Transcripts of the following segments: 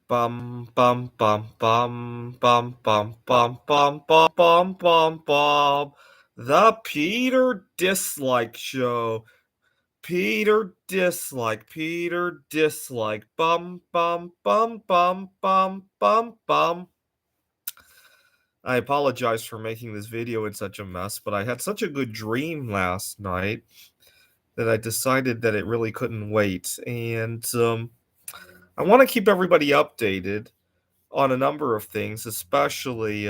Bum bum bum bum bum bum bum bum bum bum bum bum. The Peter Dislike Show. Peter Dislike. Bum bum bum bum bum bum bum. I apologize for making this video in such a mess, but I had such a good dream last night that I decided that it really couldn't wait. And I want to keep everybody updated on a number of things, especially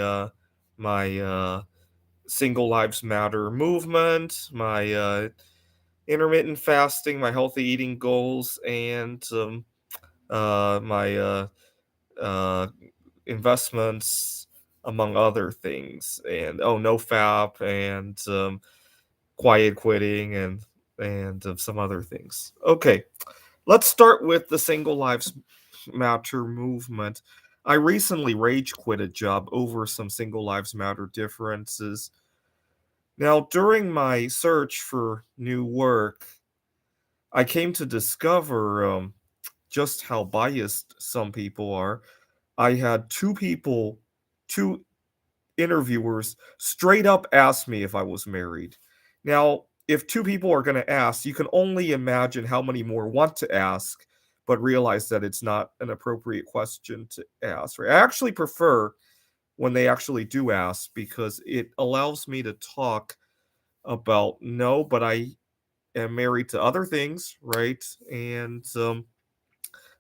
my Single Lives Matter movement, my intermittent fasting, my healthy eating goals, and my uh, investments, among other things. And oh, no fap and quiet quitting and some other things. Okay, let's start with the Single Lives Matter movement. I recently rage quit a job over some Single Lives Matter differences. Now, during my search for new work, I came to discover just how biased some people are. I had two interviewers straight up ask me if I was married. Now, if two people are going to ask, you can only imagine how many more want to ask, but realize that it's not an appropriate question to ask. Right? I actually prefer when they actually do ask because it allows me to talk about no, but I am married to other things, right? And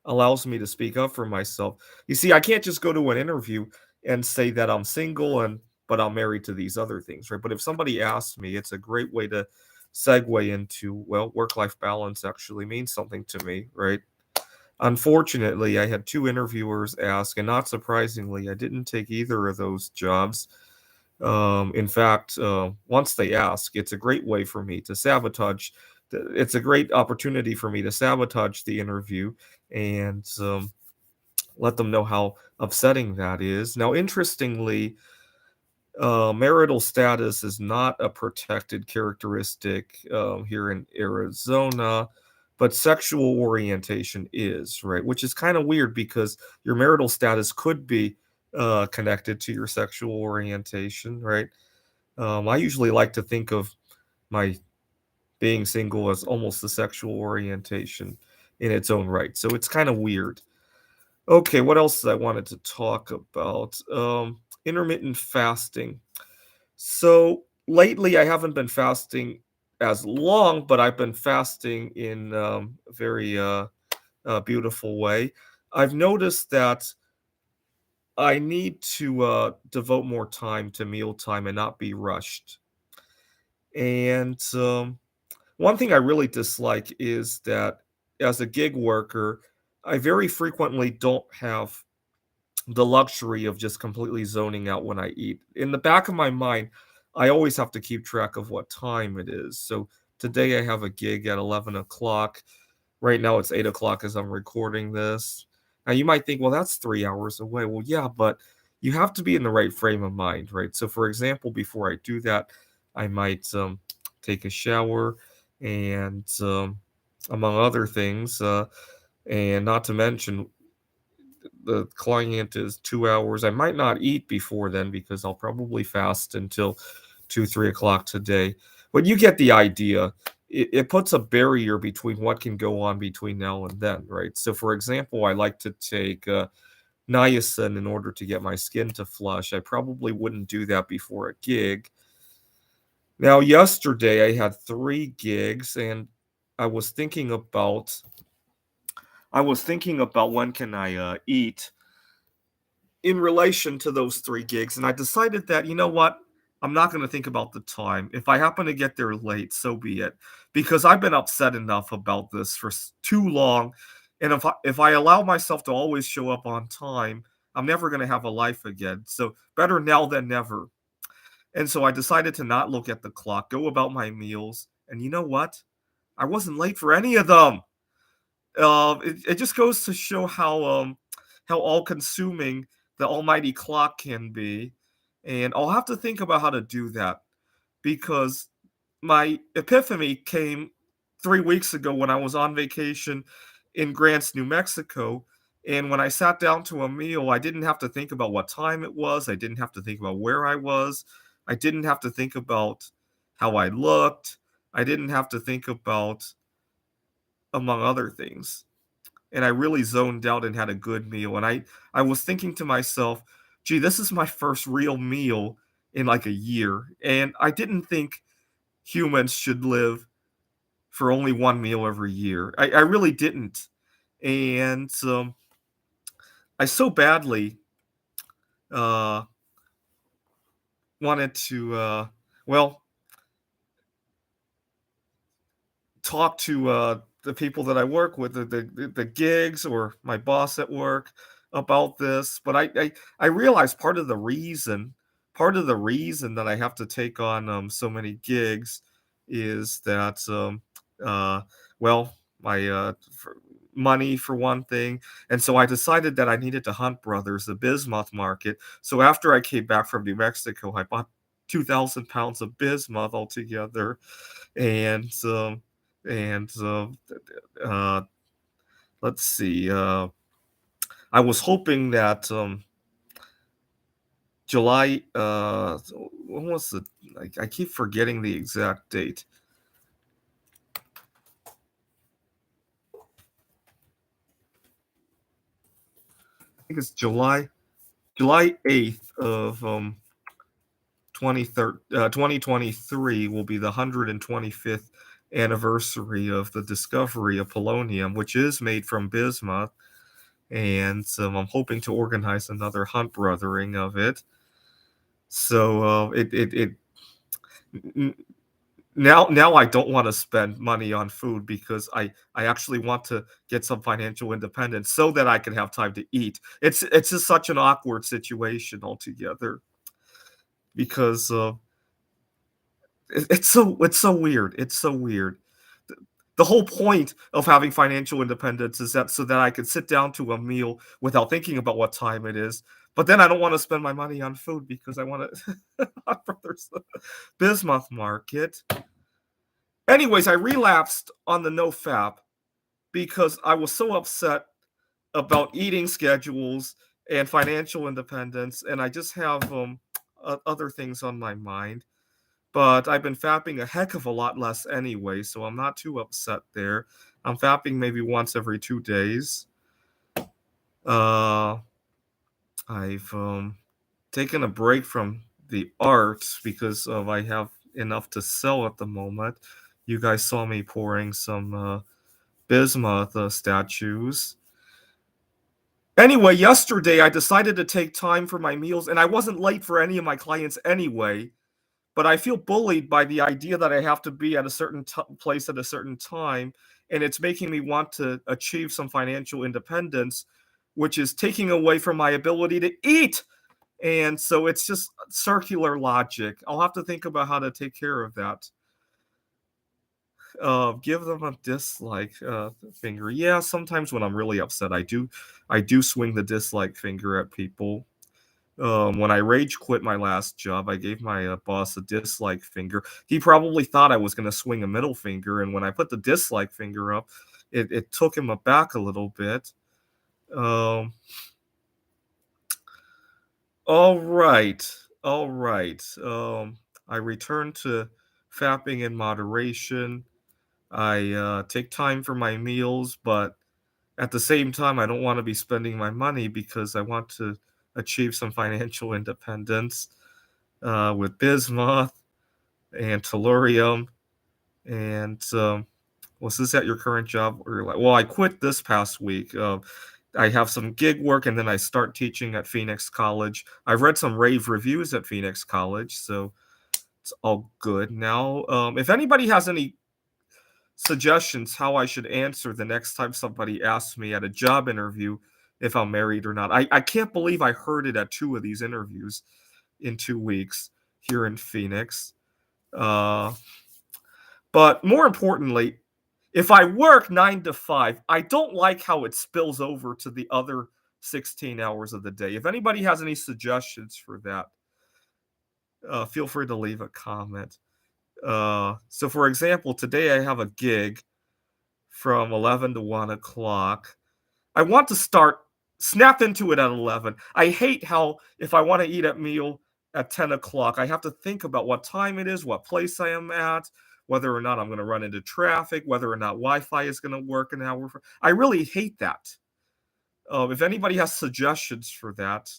allows me to speak up for myself. You see, I can't just go to an interview and say that I'm single and but I'm married to these other things, right? But if somebody asks me, it's a great way to segue into, well, work-life balance actually means something to me, right? Unfortunately, I had two interviewers ask, and not surprisingly, I didn't take either of those jobs. In fact, once they ask, it's a great way for me to sabotage. It's a great opportunity for me to sabotage the interview and let them know how upsetting that is. Now, interestingly, marital status is not a protected characteristic here in Arizona, but sexual orientation is, right? Which is kind of weird because your marital status could be connected to your sexual orientation, right? I usually like to think of my being single as almost a sexual orientation in its own right. So it's kind of weird. Okay, what else I wanted to talk about? Intermittent fasting. So lately, I haven't been fasting as long, but I've been fasting in a very beautiful way. I've noticed that I need to devote more time to mealtime and not be rushed. And one thing I really dislike is that as a gig worker, I very frequently don't have the luxury of just completely zoning out when I eat. In the back of my mind, I always have to keep track of what time it is. So today I have a gig at 11 o'clock. Right now it's 8 o'clock as I'm recording this. Now you might think, well, that's 3 hours away. Well, yeah, but you have to be in the right frame of mind, right? So, for example, before I do that, I might take a shower and, among other things, and not to mention the client is 2 hours. I might not eat before then because I'll probably fast until 2, 3 o'clock today. But you get the idea. It puts a barrier between what can go on between now and then, right? So, for example, I like to take niacin in order to get my skin to flush. I probably wouldn't do that before a gig. Now, yesterday I had 3 gigs, and I was thinking about when can I eat in relation to those 3 gigs, and I decided that, you know what? I'm not gonna think about the time. If I happen to get there late, so be it, because I've been upset enough about this for too long, and if I allow myself to always show up on time, I'm never gonna have a life again. So better now than never. And so I decided to not look at the clock, go about my meals, and you know what? I wasn't late for any of them. It just goes to show how all-consuming the almighty clock can be, and I'll have to think about how to do that because my epiphany came 3 weeks ago when I was on vacation in Grants, New Mexico, And when I sat down to a meal, I didn't have to think about what time it was. I didn't have to think about where I was. I didn't have to think about how I looked. I didn't have to think about, among other things. And I really zoned out and had a good meal. And I was thinking to myself, gee, this is my first real meal in like a year. And I didn't think humans should live for only one meal every year. I really didn't. And I so badly uh, wanted to, well, talk to the people that I work with, the gigs or my boss at work about this. But I realized part of the reason that I have to take on so many gigs is that uh, well, my money for one thing, and so I decided that I needed to hunt Brothers, the bismuth market. So after I came back from New Mexico, I bought 2,000 pounds of bismuth altogether, and and uh, let's see. I was hoping that July. When was the? I keep forgetting the exact date. I think it's July 8th of 2023 will be the 125th anniversary of the discovery of polonium, which is made from bismuth. And I'm hoping to organize another hunt brothering of it. So n- now I don't want to spend money on food because I actually want to get some financial independence so that I can have time to eat. It's just such an awkward situation altogether because it's so weird. It's so weird. The whole point of having financial independence is that so that I can sit down to a meal without thinking about what time it is. But then I don't want to spend my money on food because I want to Hot Brothers Bismuth Market. Anyways, I relapsed on the no-fap because I was so upset about eating schedules and financial independence, and I just have other things on my mind. But I've been fapping a heck of a lot less anyway, so I'm not too upset there. I'm fapping maybe once every 2 days. Uh, I've taken a break from the arts because of I have enough to sell at the moment. You guys saw me pouring some bismuth statues. Anyway, yesterday I decided to take time for my meals, and I wasn't late for any of my clients anyway. But I feel bullied by the idea that I have to be at a certain place at a certain time, and it's making me want to achieve some financial independence, which is taking away from my ability to eat. And so it's just circular logic. I'll have to think about how to take care of that. Give them a dislike finger. Yeah, sometimes when I'm really upset, I do swing the dislike finger at people. When I rage quit my last job, I gave my boss a dislike finger. He probably thought I was going to swing a middle finger, and when I put the dislike finger up, it took him aback a little bit. Um, all right, all right. I return to fapping in moderation. I take time for my meals, but at the same time, I don't want to be spending my money because I want to achieve some financial independence with bismuth and tellurium. And was this at your current job? Or like, well, I quit this past week. I have some gig work, and then I start teaching at Phoenix College. I've read some rave reviews at Phoenix College, so it's all good now. If anybody has any suggestions how I should answer the next time somebody asks me at a job interview if I'm married or not, I can't believe I heard it at two of these interviews in 2 weeks here in Phoenix. Uh, but more importantly, if I work 9 to 5, I don't like how it spills over to the other 16 hours of the day. If anybody has any suggestions for that, feel free to leave a comment. So, for example, today I have a gig from 11 to 1 o'clock. I want to start snap into it at 11. I hate how if I want to eat at meal at 10 o'clock, I have to think about what time it is, what place I am at, whether or not I'm going to run into traffic, whether or not Wi-Fi is going to work an hour. I really hate that. If anybody has suggestions for that,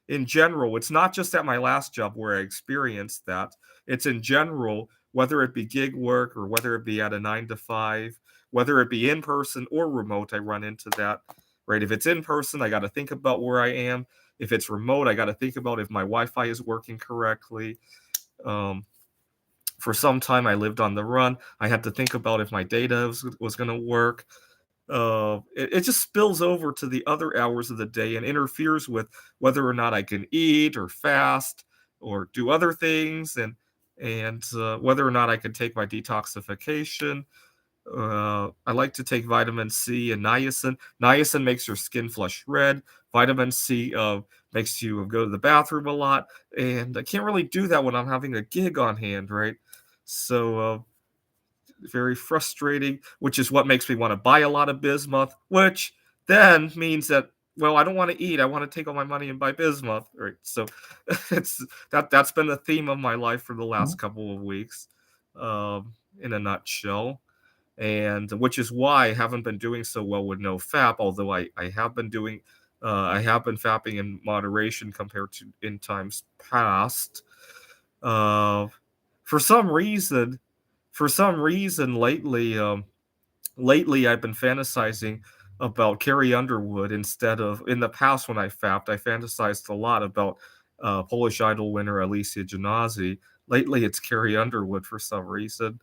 in general, it's not just at my last job where I experienced that. It's in general, whether it be gig work or whether it be at a 9 to 5, whether it be in person or remote, I run into that. Right? If it's in person, I got to think about where I am. If it's remote, I got to think about if my Wi-Fi is working correctly. For some time, I lived on the run. I had to think about if my data was going to work. It just spills over to the other hours of the day and interferes with whether or not I can eat or fast or do other things, and whether or not I can take my detoxification. I like to take vitamin C and niacin. Niacin makes your skin flush red. Vitamin C makes you go to the bathroom a lot, and I can't really do that when I'm having a gig on hand, right? So very frustrating, which is what makes me want to buy a lot of bismuth, which then means that, well, I don't want to eat. I want to take all my money and buy bismuth, right? So that's been the theme of my life for the last couple of weeks, in a nutshell, and which is why I haven't been doing so well with no fap, although I have been doing. I have been fapping in moderation compared to in times past. Uh, for some reason, lately I've been fantasizing about Carrie Underwood instead of in the past when I fapped. I fantasized a lot about Polish Idol winner Alicia Janazi. Lately, it's Carrie Underwood for some reason.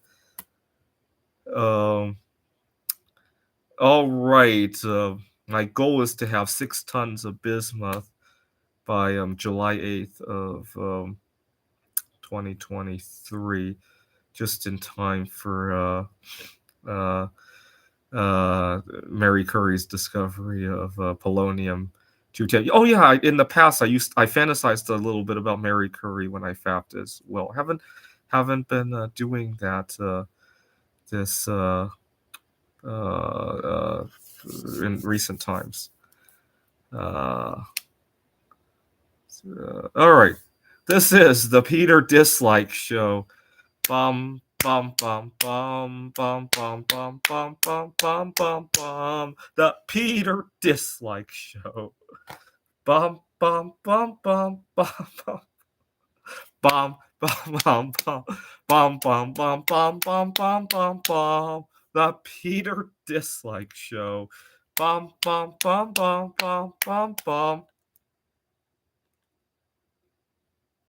Um, all right. My goal is to have 6 tons of bismuth by July 8th of 2023, just in time for Mary Curry's discovery of polonium 210. Oh yeah, in the past I fantasized a little bit about Mary Curry when I fapped as well. Haven't been doing that this in recent times. All right, this is the Peter Dislike Show. Bum bum bum bum bum bum bum bum bum bum bum bum. The Peter Dislike Show. Bum bum bum bum bum bum bum bum bum bum bum bum bum bum bum bum bum. The Peter Dislike Show. Bum bum bum bum bum bum bum.